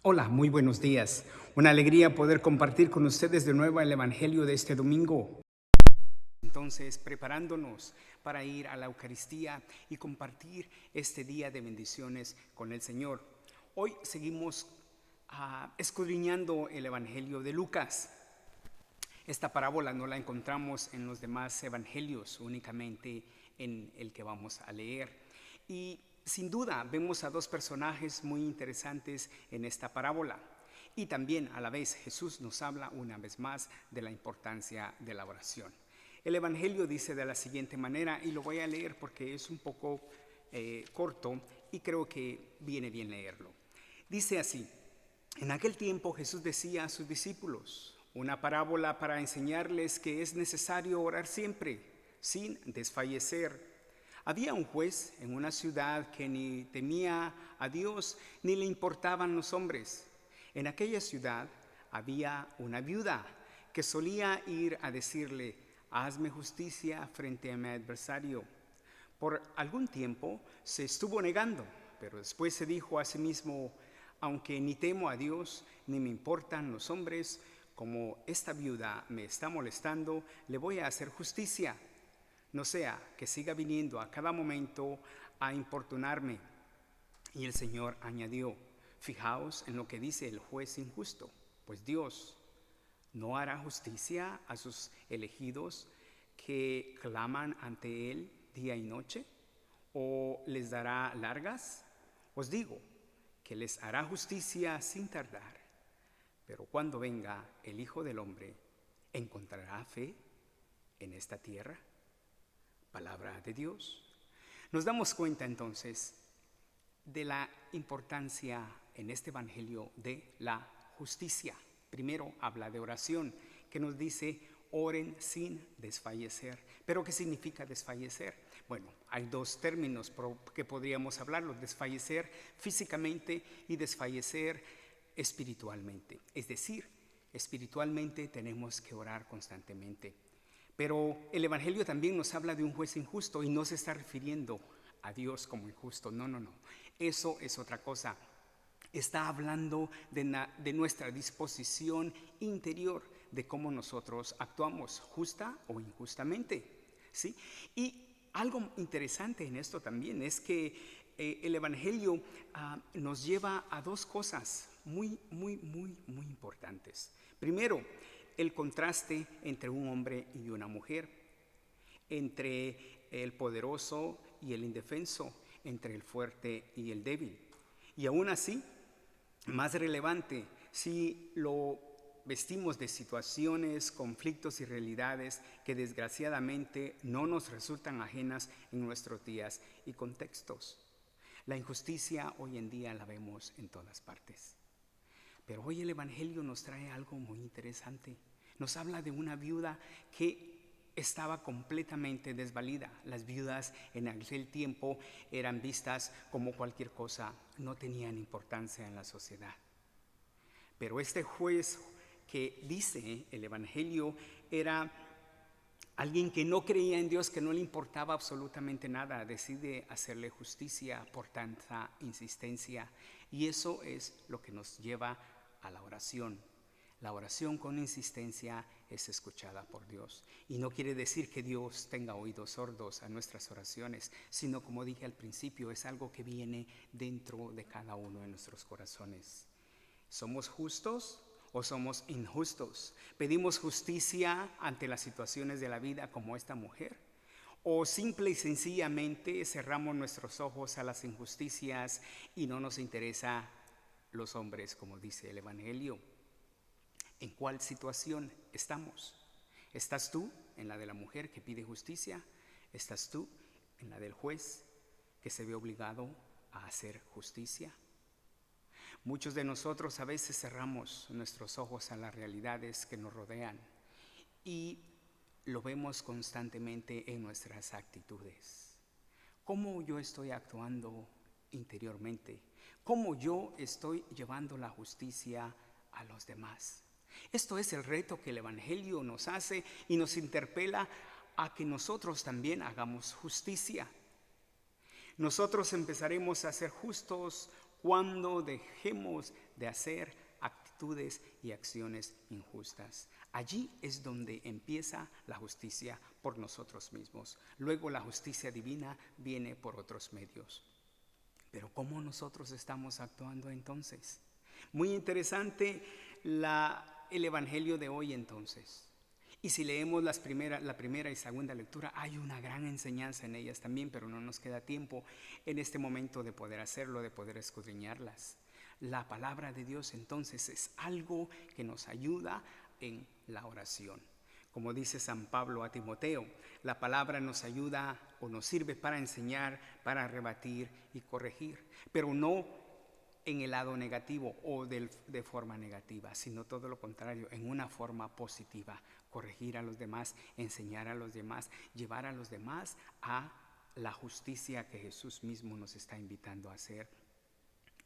Hola, muy buenos días. Una alegría poder compartir con ustedes de nuevo el Evangelio de este domingo. Entonces, preparándonos para ir a la Eucaristía y compartir este día de bendiciones con el Señor. Hoy seguimos escudriñando el Evangelio de Lucas. Esta parábola no la encontramos en los demás evangelios, únicamente en el que vamos a leer. Y sin duda vemos a dos personajes muy interesantes en esta parábola. Y también a la vez Jesús nos habla una vez más de la importancia de la oración. El evangelio dice de la siguiente manera, y lo voy a leer porque es un poco corto y creo que viene bien leerlo. Dice así: en aquel tiempo Jesús decía a sus discípulos una parábola para enseñarles que es necesario orar siempre, sin desfallecer. Había un juez en una ciudad que ni temía a Dios ni le importaban los hombres. En aquella ciudad había una viuda que solía ir a decirle: hazme justicia frente a mi adversario. Por algún tiempo se estuvo negando, pero después se dijo a sí mismo: aunque ni temo a Dios ni me importan los hombres, como esta viuda me está molestando, le voy a hacer justicia, no sea que siga viniendo a cada momento a importunarme. Y el Señor añadió: fijaos en lo que dice el juez injusto, pues Dios no hará justicia a sus elegidos que claman ante Él día y noche, o les dará largas. Os digo que les hará justicia sin tardar. Pero cuando venga el Hijo del Hombre, ¿encontrará fe en esta tierra? Palabra de Dios. Nos damos cuenta entonces de la importancia en este evangelio de la justicia. Primero habla de oración, que nos dice: oren sin desfallecer. ¿Pero qué significa desfallecer? Bueno, hay dos términos que podríamos hablarlo: desfallecer físicamente y desfallecer espiritualmente. Es decir, espiritualmente tenemos que orar constantemente. Pero el Evangelio también nos habla de un juez injusto y no se está refiriendo a Dios como injusto. No. Eso es otra cosa. Está hablando de nuestra disposición interior, de cómo nosotros actuamos, justa o injustamente, ¿sí? Y algo interesante en esto también es que el Evangelio nos lleva a dos cosas muy importantes. Primero, el contraste entre un hombre y una mujer, entre el poderoso y el indefenso, entre el fuerte y el débil. Y aún así, más relevante, si lo vestimos de situaciones, conflictos y realidades que desgraciadamente no nos resultan ajenas en nuestros días y contextos. La injusticia hoy en día la vemos en todas partes. Pero hoy el Evangelio nos trae algo muy interesante. Nos habla de una viuda que estaba completamente desvalida. Las viudas en aquel tiempo eran vistas como cualquier cosa, no tenían importancia en la sociedad. Pero este juez que dice el Evangelio era alguien que no creía en Dios, que no le importaba absolutamente nada, decide hacerle justicia por tanta insistencia. Y eso es lo que nos lleva a la oración. La oración con insistencia es escuchada por Dios. Y no quiere decir que Dios tenga oídos sordos a nuestras oraciones, sino, como dije al principio, es algo que viene dentro de cada uno de nuestros corazones. ¿Somos justos o somos injustos? ¿Pedimos justicia ante las situaciones de la vida como esta mujer? ¿O simple y sencillamente cerramos nuestros ojos a las injusticias y no nos interesa los hombres, como dice el Evangelio? ¿En cuál situación estamos? ¿Estás tú en la de la mujer que pide justicia? ¿Estás tú en la del juez que se ve obligado a hacer justicia? Muchos de nosotros a veces cerramos nuestros ojos a las realidades que nos rodean y lo vemos constantemente en nuestras actitudes. ¿Cómo yo estoy actuando interiormente? ¿Cómo yo estoy llevando la justicia a los demás? Esto es el reto que el Evangelio nos hace y nos interpela a que nosotros también hagamos justicia. Nosotros empezaremos a ser justos cuando dejemos de hacer actitudes y acciones injustas. Allí es donde empieza la justicia por nosotros mismos. Luego la justicia divina viene por otros medios. Pero ¿cómo nosotros estamos actuando entonces? Muy interesante el evangelio de hoy entonces. Y si leemos la primera y segunda lectura, hay una gran enseñanza en ellas también, pero no nos queda tiempo en este momento de poder hacerlo, de poder escudriñarlas. La palabra de Dios entonces es algo que nos ayuda en la oración. Como dice San Pablo a Timoteo, la palabra nos ayuda o nos sirve para enseñar, para rebatir y corregir, pero no en el lado negativo o de forma negativa, sino todo lo contrario, en una forma positiva. Corregir a los demás, enseñar a los demás, llevar a los demás a la justicia que Jesús mismo nos está invitando a hacer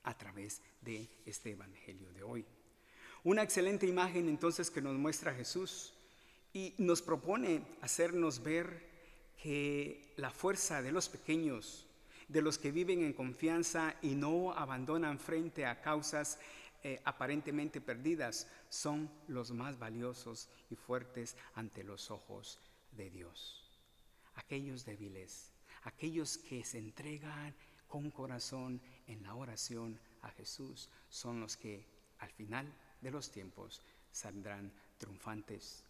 a través de este evangelio de hoy. Una excelente imagen entonces que nos muestra Jesús y nos propone hacernos ver que la fuerza de los pequeños, de los que viven en confianza y no abandonan frente a causas aparentemente perdidas, son los más valiosos y fuertes ante los ojos de Dios. Aquellos débiles, aquellos que se entregan con corazón en la oración a Jesús, son los que al final de los tiempos saldrán triunfantes.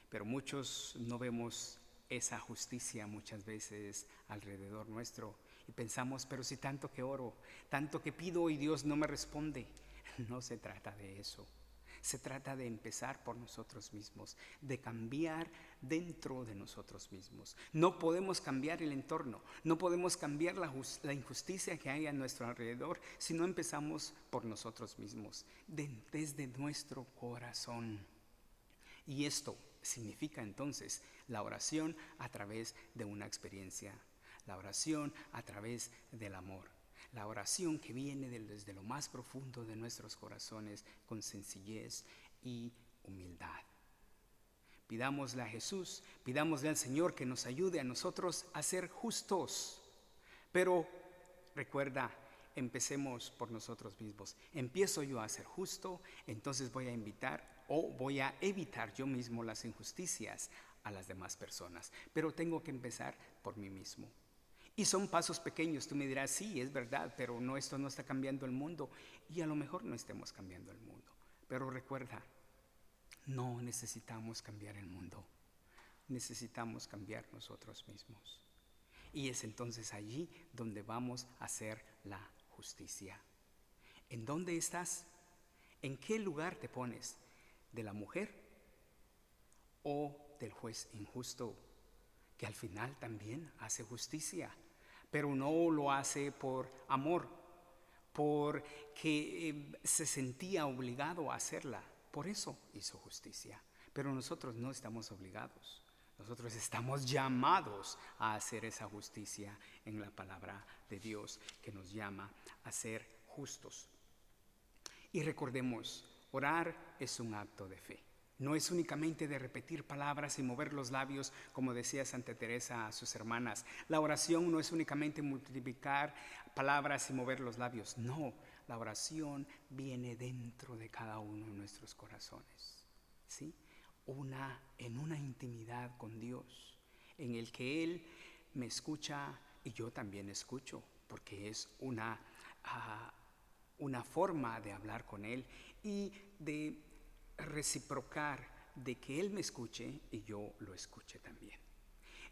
Pero muchos no vemos esa justicia muchas veces alrededor nuestro y pensamos, pero si tanto que oro, tanto que pido y Dios no me responde. No se trata de eso. Se trata de empezar por nosotros mismos, de cambiar dentro de nosotros mismos. No podemos cambiar el entorno, no podemos cambiar la injusticia que hay a nuestro alrededor si no empezamos por nosotros mismos, desde nuestro corazón. Y esto significa entonces la oración a través de una experiencia, la oración a través del amor. La oración que viene desde lo más profundo de nuestros corazones con sencillez y humildad. Pidámosle a Jesús, pidámosle al Señor que nos ayude a nosotros a ser justos. Pero recuerda, empecemos por nosotros mismos. Empiezo yo a ser justo, entonces voy a evitar yo mismo las injusticias a las demás personas. Pero tengo que empezar por mí mismo. Y son pasos pequeños. Tú me dirás, sí, es verdad, pero no, esto no está cambiando el mundo. Y a lo mejor no estemos cambiando el mundo. Pero recuerda, no necesitamos cambiar el mundo. Necesitamos cambiar nosotros mismos. Y es entonces allí donde vamos a hacer la justicia. ¿En dónde estás? ¿En qué lugar te pones? ¿De la mujer o del juez injusto, que al final también hace justicia, pero no lo hace por amor, porque se sentía obligado a hacerla? Por eso hizo justicia. Pero nosotros no estamos obligados. Nosotros estamos llamados a hacer esa justicia en la palabra de Dios, que nos llama a ser justos. Y recordemos, orar es un acto de fe. No es únicamente de repetir palabras y mover los labios, como decía Santa Teresa a sus hermanas. La oración no es únicamente multiplicar palabras y mover los labios. No, la oración viene dentro de cada uno de nuestros corazones, ¿sí? En una intimidad con Dios, en el que Él me escucha y yo también escucho, porque es una forma de hablar con Él y de reciprocar, de que Él me escuche y yo lo escuche también.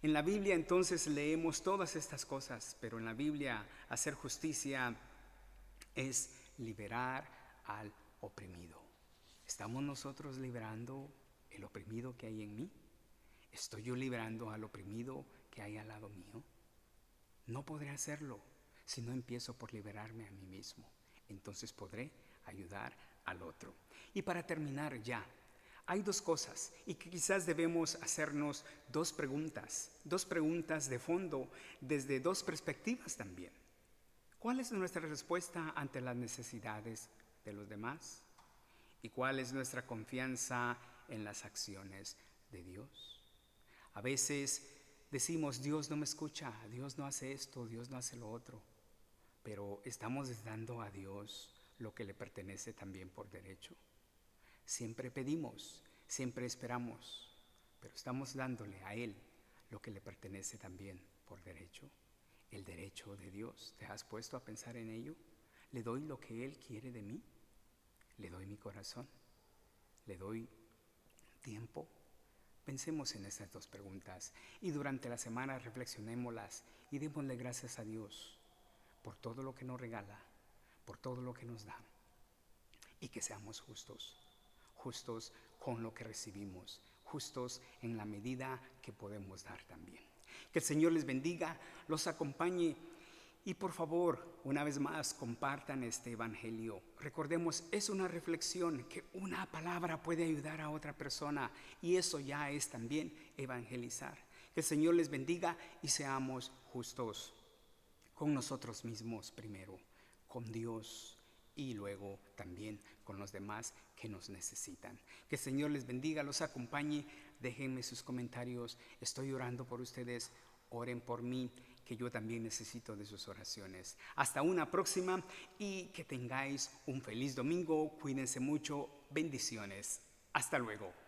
En la Biblia entonces leemos todas estas cosas, pero en la Biblia hacer justicia es liberar al oprimido. ¿Estamos nosotros liberando el oprimido que hay en mí? ¿Estoy yo liberando al oprimido que hay al lado mío? No podré hacerlo si no empiezo por liberarme a mí mismo. Entonces podré ayudar al otro. Y para terminar ya, hay dos cosas y que quizás debemos hacernos dos preguntas de fondo desde dos perspectivas también. ¿Cuál es nuestra respuesta ante las necesidades de los demás? ¿Y cuál es nuestra confianza en las acciones de Dios? A veces decimos, Dios no me escucha, Dios no hace esto, Dios no hace lo otro. pero ¿estamos dando a Dios lo que le pertenece también por derecho? Siempre pedimos, siempre esperamos, pero estamos dándole a Él lo que le pertenece también por derecho, el derecho de Dios. ¿Te has puesto a pensar en ello? ¿Le doy lo que Él quiere de mí? ¿Le doy mi corazón? ¿Le doy tiempo? Pensemos en estas dos preguntas y durante la semana reflexionémoslas y démosle gracias a Dios por todo lo que nos regala, por todo lo que nos da, y que seamos justos, justos con lo que recibimos, justos en la medida que podemos dar también. Que el Señor les bendiga, los acompañe y por favor, una vez más, compartan este evangelio. Recordemos, es una reflexión que una palabra puede ayudar a otra persona y eso ya es también evangelizar. Que el Señor les bendiga y seamos justos con nosotros mismos primero, con Dios y luego también con los demás que nos necesitan. Que el Señor les bendiga, los acompañe. Déjenme sus comentarios. Estoy orando por ustedes. Oren por mí, que yo también necesito de sus oraciones. Hasta una próxima y que tengáis un feliz domingo. Cuídense mucho. Bendiciones. Hasta luego.